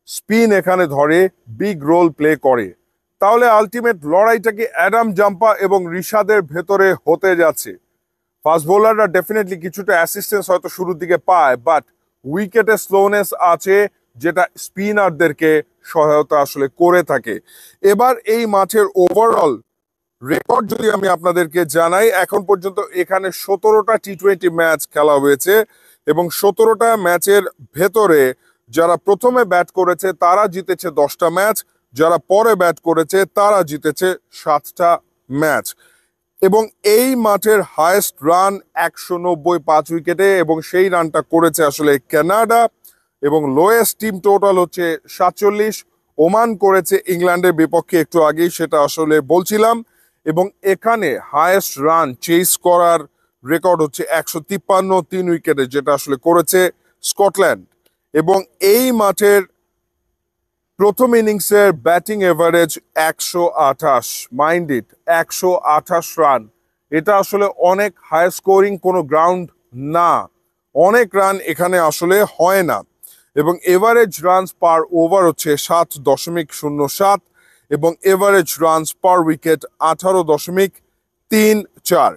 Spin এখানে ধরে, big role play করে, তাহলে আলটিমেট লড়াইটা কি অ্যাডাম জাম্পা এবং রিশাদের ভেতরে হতে যাচ্ছে। ফাস্ট বোলাররা ডেফিনেটলি কিছুটা অ্যাসিস্ট্যান্স হয়তো শুরুর দিকে পায়, বাট উইকেটে স্লোনেস আছে যেটা স্পিনারদেরকে সহায়তা আসলে করে থাকে। এবার এই মাঠের ওভারঅল রেকর্ড যদি আমি আপনাদেরকে জানাই, এখন পর্যন্ত এখানে 17টা টি-20 ম্যাচ খেলা হয়েছে এবং 17টা ম্যাচের ভেতরে যারা প্রথমে ব্যাট করেছে তারা জিতেছে 10টা ম্যাচ, যারা পরে ব্যাট করেছে তারা জিতেছে 7টা ম্যাচ। এবং এই মাঠের হায়েস্ট রান 190 5 উইকেটে, এবং সেই রানটা করেছে আসলে কানাডা, এবং লোয়েস্ট টিম টোটাল হচ্ছে 47। ওমান করেছে ইংল্যান্ডের বিপক্ষে একটু আগেই, সেটা আসলে বলছিলাম। এবং এখানে হায়েস্ট রান চেস করার রেকর্ড হচ্ছে 153 3 উইকেটে, যেটা আসলে করেছে স্কটল্যান্ড। এবং এই মাঠের প্রথম ইনিংসের batting average 128, mind it 128 run. এটা আসলে অনেক হাই স্কোরিং কোনো গ্রাউন্ড না, অনেক রান এখানে আসলে হয় না। এবং এভারেজ রানস পার ওভার হচ্ছে 7.07, এবং এভারেজ রানস পার উইকেট 18.34।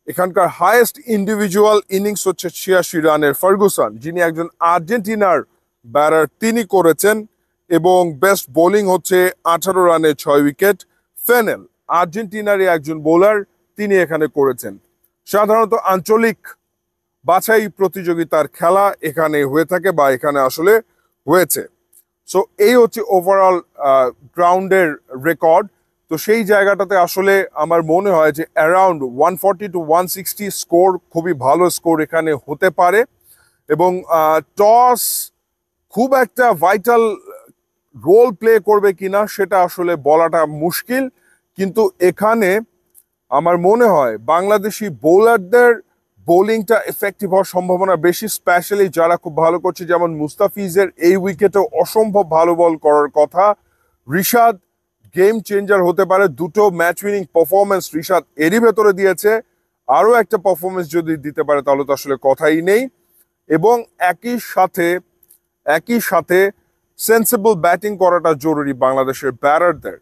এখানকার হাইয়েস্ট ইন্ডিভিজুয়াল ইনিংস হচ্ছে 86 রানের ফার্গুসন, যিনি একজন আর্জেন্টিনার ব্যাটার, তিনি করেছেন। এবং বেস্ট বোলিং হচ্ছে 18 রানে 6 উইকেট, ফেনেল আর্জেন্টিনারই একজন বোলার, তিনি এখানে করেছেন। সাধারণত আঞ্চলিক বাছাই প্রতিযোগিতার খেলা এখানে হয়ে থাকে বা এখানে আসলে হয়েছে। সো এই হচ্ছে ওভারঅল গ্রাউন্ডের রেকর্ড। তো সেই জায়গাটাতে আসলে আমার মনে হয় যে অ্যারাউন্ড 140 to 160 স্কোর, খুবই ভালো স্কোর এখানে হতে পারে। এবং টস খুব একটা ভাইটাল রোল প্লে করবে কিনা সেটা আসলে বলাটা মুশকিল, কিন্তু এখানে আমার মনে হয় বাংলাদেশি বোলারদের বোলিংটা এফেক্টিভ হওয়ার সম্ভাবনা বেশি, স্পেশালি যারা খুব ভালো করছে, যেমন মুস্তাফিজের এই উইকেটে অসম্ভব ভালো বল করার কথা। রিশাদ গেম চেঞ্জার হতে পারে, দুটো ম্যাচ উইনিং পারফরমেন্স রিশাদ এরই ভেতরে দিয়েছে, আরও একটা পারফরমেন্স যদি দিতে পারে তাহলে তো আসলে কথাই নেই। এবং একই সাথে সেন্সিবল ব্যাটিং করাটা জরুরি বাংলাদেশের ব্যাটারদের।